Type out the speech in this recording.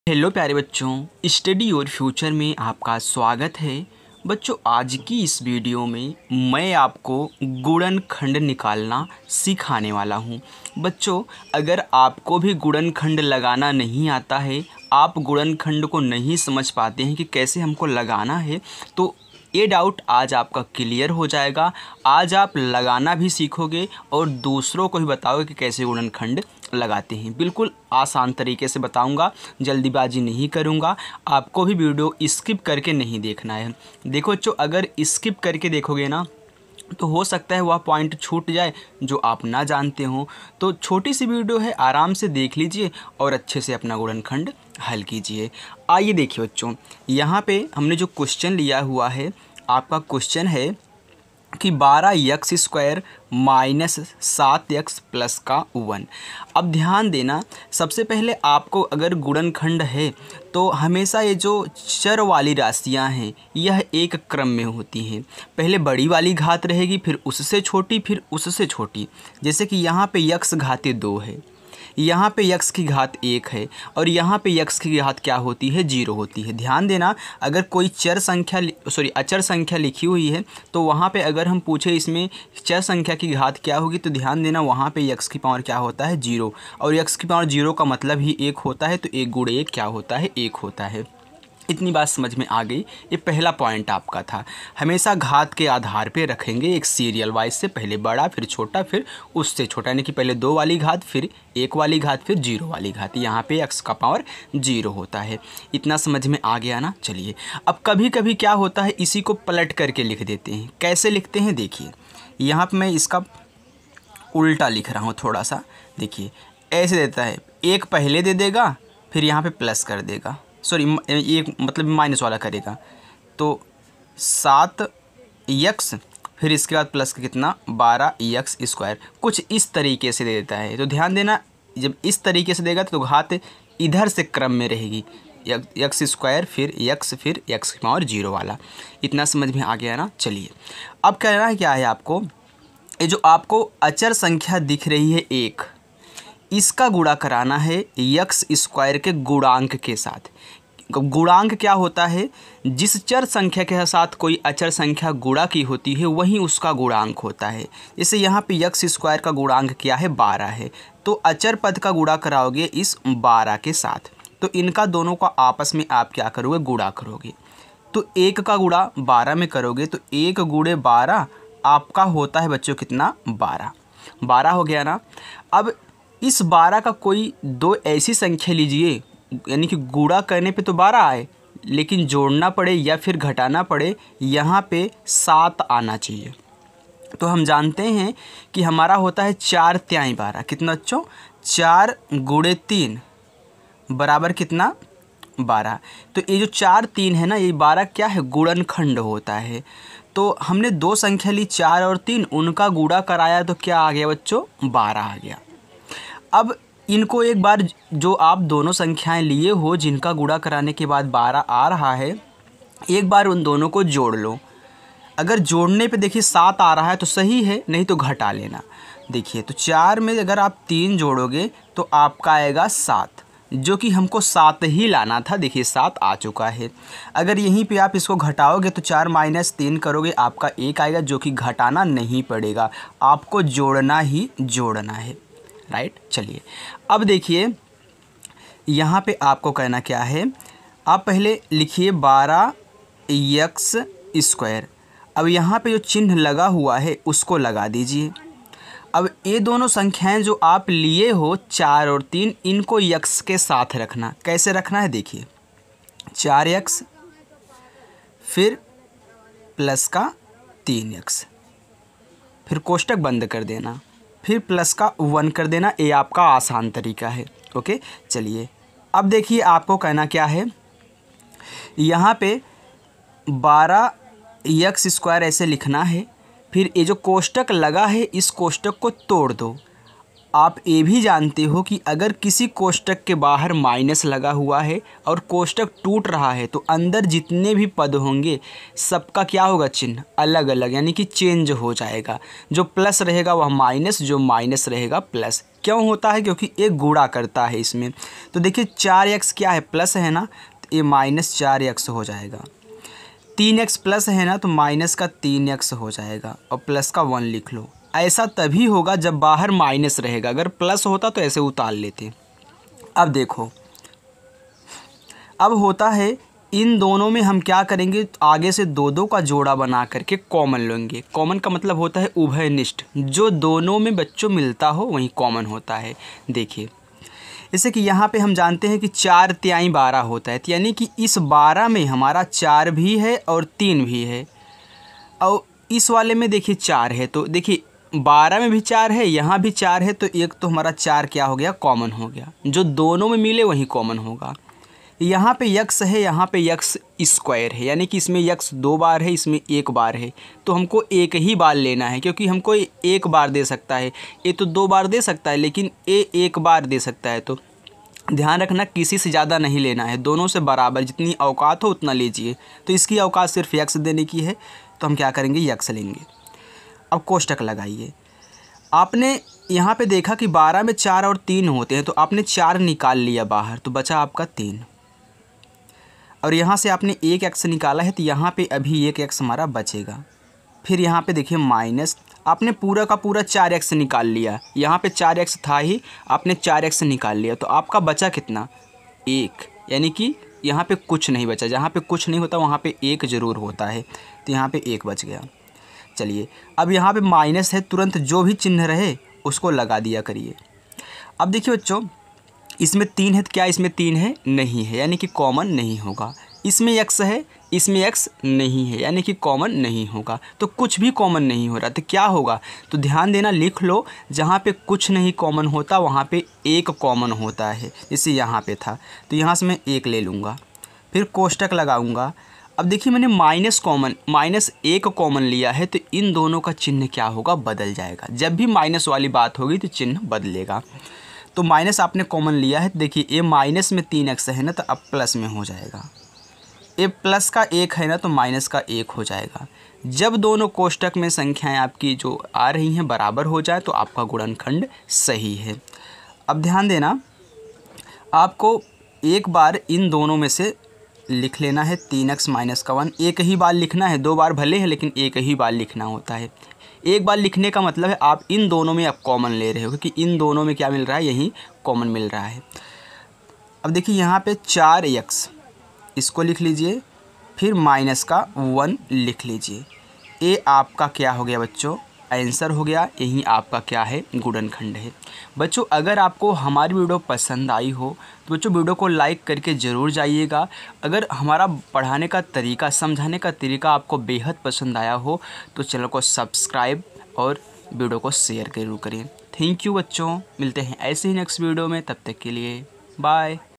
Hello प्यारे बच्चों, study your future में आपका स्वागत है। बच्चों, आज की इस वीडियो में मैं आपको गुणनखंड निकालना सिखाने वाला हूं। बच्चों, अगर आपको भी गुणनखंड लगाना नहीं आता है, आप गुणनखंड को नहीं समझ पाते हैं कि कैसे हमको लगाना है, तो ये डाउट आज आपका क्लियर हो जाएगा। आज आप लगाना भी सीखोगे और दूसरों को भी बताओगे कि कैसे गुणनखंड लगाते हैं। बिल्कुल आसान तरीके से बताऊंगा, जल्दीबाजी नहीं करूंगा। आपको भी वीडियो स्किप करके नहीं देखना है। देखो बच्चों, अगर स्किप करके देखोगे ना तो हो सकता है वह पॉइंट छूट जाए जो आप ना जानते हो। तो छोटी सी वीडियो है, आराम से देख लीजिए और अच्छे से अपना गुणनखंड हल कीजिए। आइए देखिए बच्चों, यहाँ पे हमने जो क्वेश्चन लिया हुआ है, आपका क्वेश्चन है कि 12x² माइनस 7x प्लस का 1। अब ध्यान देना, सबसे पहले आपको अगर गुणनखंड है तो हमेशा ये जो चर वाली राशियां हैं यह एक क्रम में होती हैं। पहले बड़ी वाली घात रहेगी, फिर उससे छोटी, फिर उससे छोटी। जैसे कि यहाँ पे x घाते 2 है, यहाँ पे x की घात 1 है और यहाँ पे x की घात क्या होती है, 0 होती है। ध्यान देना, अगर कोई अचर संख्या लिखी हुई है तो वहाँ पे अगर हम पूछे इसमें चर संख्या की घात क्या होगी, तो ध्यान देना वहाँ पे x की पावर क्या होता है, 0। और x की पावर 0 का मतलब ही 1 होता है, तो 1 गुणे 1 क्या होता है, 1 होता है। इतनी बात समझ में आ गई। ये पहला पॉइंट आपका था। हमेशा घात के आधार पे रखेंगे, एक सीरियल वाइज से, पहले बड़ा फिर छोटा फिर उससे छोटा, यानी कि पहले 2 वाली घात, फिर 1 वाली घात, फिर 0 वाली घात। यहाँ पे x का पावर 0 होता है। इतना समझ में आ गया ना। चलिए, अब कभी कभी क्या होता है, इसी को पलट करके लिख देते हैं। कैसे लिखते हैं देखिए, यहाँ पर मैं इसका उल्टा लिख रहा हूँ थोड़ा सा। देखिए ऐसे देता है, 1 पहले दे देगा, फिर यहाँ पे प्लस कर देगा, एक मतलब माइनस वाला करेगा, तो 7x, फिर इसके बाद प्लस का कितना, 12x²। कुछ इस तरीके से दे देता है। तो ध्यान देना, जब इस तरीके से देगा तो घात इधर से क्रम में रहेगी, x², फिर x, फिर x की पावर 0 वाला। इतना समझ में आ गया ना। चलिए, अब कहना है क्या है आपको, ये जो आपको अचर संख्या दिख रही है 1, इसका गुणा कराना है x² के गुणांक के साथ। गुणांक क्या होता है, जिस चर संख्या के साथ कोई अचर संख्या गुणा की होती है वही उसका गुणांक होता है। जैसे यहाँ पे x² का गुणांक क्या है, 12 है, तो अचर पद का गुणा कराओगे इस 12 के साथ, तो इनका दोनों का आपस में आप क्या करोगे, गुणा करोगे। तो 1 का गुणा 12 में करोगे तो 1 गुणे 12 आपका होता है बच्चों कितना, 12 हो गया ना। अब इस 12 का कोई 2 ऐसी संख्या लीजिए, यानी कि गुणा करने पे तो 12 आए, लेकिन जोड़ना पड़े या फिर घटाना पड़े, यहाँ पे 7 आना चाहिए। तो हम जानते हैं कि हमारा होता है 4 तिहाई 12। कितना बच्चों, 4 गुणे 3 बराबर कितना, 12। तो ये जो 4 3 है ना, ये 12 क्या है, गुणनखंड होता है। तो हमने 2 संख्या ली, 4 और 3, उनका गुणा कराया तो क्या आ गया बच्चों, 12 आ गया। अब इनको एक बार, जो आप दोनों संख्याएं लिए हो जिनका गुणा कराने के बाद 12 आ रहा है, एक बार उन दोनों को जोड़ लो। अगर जोड़ने पे देखिए 7 आ रहा है तो सही है, नहीं तो घटा लेना। देखिए, तो 4 में अगर आप 3 जोड़ोगे तो आपका आएगा 7, जो कि हमको 7 ही लाना था। देखिए 7 आ चुका है। अगर यहीं पे आप इसको घटाओगे तो 4 माइनस 3 करोगे, आपका 1 आएगा, जो कि घटाना नहीं पड़ेगा, आपको जोड़ना ही जोड़ना है। राइट। चलिए, अब देखिए यहाँ पे आपको कहना क्या है, आप पहले लिखिए 12x²। अब यहाँ पे जो चिन्ह लगा हुआ है उसको लगा दीजिए। अब ये दोनों संख्याएं जो आप लिए हो 4 और 3, इनको x के साथ रखना। कैसे रखना है देखिए, 4x फिर प्लस का 3x, फिर कोष्टक बंद कर देना, फिर प्लस का 1 कर देना। ये आपका आसान तरीका है। ओके, चलिए, अब देखिए आपको कहना क्या है, यहाँ पे 12x² ऐसे लिखना है, फिर ये जो कोष्टक लगा है इस कोष्टक को तोड़ दो आप ये भी जानते हो कि अगर किसी कोष्टक के बाहर माइनस लगा हुआ है और कोष्टक टूट रहा है तो अंदर जितने भी पद होंगे सबका क्या होगा, चिन्ह अलग अलग, यानी कि चेंज हो जाएगा। जो प्लस रहेगा वह माइनस, जो माइनस रहेगा प्लस। क्यों होता है? क्योंकि एक गुणा करता है इसमें। तो देखिए 4x क्या है, प्लस है ना, तो ये -4x हो जाएगा। 3x प्लस है ना, तो माइनस का 3x हो जाएगा और प्लस का 1 लिख लो। ऐसा तभी होगा जब बाहर माइनस रहेगा, अगर प्लस होता तो ऐसे उतार लेते। अब देखो, अब होता है इन दोनों में हम क्या करेंगे, आगे से दो दो का जोड़ा बना करके कॉमन लेंगे। कॉमन का मतलब होता है उभयनिष्ठ, जो दोनों में बच्चों मिलता हो वही कॉमन होता है। देखिए जैसे कि यहाँ पे हम जानते हैं कि 4 तिहाई 12 होता है, यानी कि इस 12 में हमारा 4 भी है और 3 भी है, और इस वाले में देखिए 4 है। तो देखिए 12 में भी 4 है, यहाँ भी 4 है, तो एक तो हमारा 4 क्या हो गया, कॉमन हो गया। जो दोनों में मिले वही कॉमन होगा। यहाँ पे यक्स है, यहाँ पे यक्स स्क्वायर है, यानी कि इसमें यक्स 2 बार है, इसमें 1 बार है, तो हमको एक ही बार लेना है, क्योंकि हमको 1 बार दे सकता है, ये तो 2 बार दे सकता है, लेकिन ये 1 बार दे सकता है। तो ध्यान रखना किसी से ज़्यादा नहीं लेना है, दोनों से बराबर, जितनी औकात हो उतना लीजिए। तो इसकी औकात सिर्फ यक्स देने की है, तो हम क्या करेंगे, यक्स लेंगे। अब कोष्टक लगाइए। आपने यहाँ पे देखा कि 12 में 4 और 3 होते हैं, तो आपने 4 निकाल लिया बाहर, तो बचा आपका 3, और यहाँ से आपने 1x निकाला है, तो यहाँ पे अभी 1x हमारा बचेगा। फिर यहाँ पे देखिए माइनस, आपने पूरा का पूरा 4x निकाल लिया, यहाँ पे 4x था ही, आपने 4x निकाल लिया, तो आपका बचा कितना, 1, यानी कि यहाँ पे कुछ नहीं बचा। जहाँ पे कुछ नहीं होता वहाँ पे 1 ज़रूर होता है, तो यहाँ पे 1 बच गया। चलिए अब यहाँ पे माइनस है, तुरंत जो भी चिन्ह रहे उसको लगा दिया करिए। अब देखिए बच्चों, इसमें 3 है, तो क्या इसमें 3 है, नहीं है, यानी कि कॉमन नहीं होगा। इसमें x है, इसमें x नहीं है, यानी कि कॉमन नहीं होगा। तो कुछ भी कॉमन नहीं हो रहा, तो क्या होगा, तो ध्यान देना, लिख लो, जहाँ पे कुछ नहीं कॉमन होता वहाँ पे 1 कॉमन होता है। जैसे यहाँ पे था, तो यहाँ से मैं 1 ले लूँगा, फिर कोष्टक लगाऊँगा। अब देखिए मैंने -1 कॉमन लिया है, तो इन दोनों का चिन्ह क्या होगा, बदल जाएगा। जब भी माइनस वाली बात होगी तो चिन्ह बदलेगा। तो माइनस आपने कॉमन लिया है, देखिए ये माइनस में 3x है ना, तो अब प्लस में हो जाएगा। ये प्लस का 1 है ना, तो माइनस का 1 हो जाएगा। जब दोनों कोष्टक में संख्याएं आपकी जो आ रही हैं बराबर हो जाए तो आपका गुणनखंड सही है। अब ध्यान देना, आपको एक बार इन दोनों में से लिख लेना है, 3x - 1, एक ही बार लिखना है, 2 बार भले है लेकिन एक ही बार लिखना होता है। एक बार लिखने का मतलब है आप इन दोनों में आप कॉमन ले रहे हो, क्योंकि इन दोनों में क्या मिल रहा है, यही कॉमन मिल रहा है। अब देखिए यहाँ पे 4x, इसको लिख लीजिए, फिर माइनस का 1 लिख लीजिए। ये आपका क्या हो गया बच्चों, आंसर हो गया। यही आपका क्या है, गुणनखंड है। बच्चों अगर आपको हमारी वीडियो पसंद आई हो तो बच्चों वीडियो को लाइक करके ज़रूर जाइएगा। अगर हमारा पढ़ाने का तरीका, समझाने का तरीका आपको बेहद पसंद आया हो तो चैनल को सब्सक्राइब और वीडियो को शेयर जरूर करें। थैंक यू बच्चों, मिलते हैं ऐसे ही नेक्स्ट वीडियो में, तब तक के लिए बाय।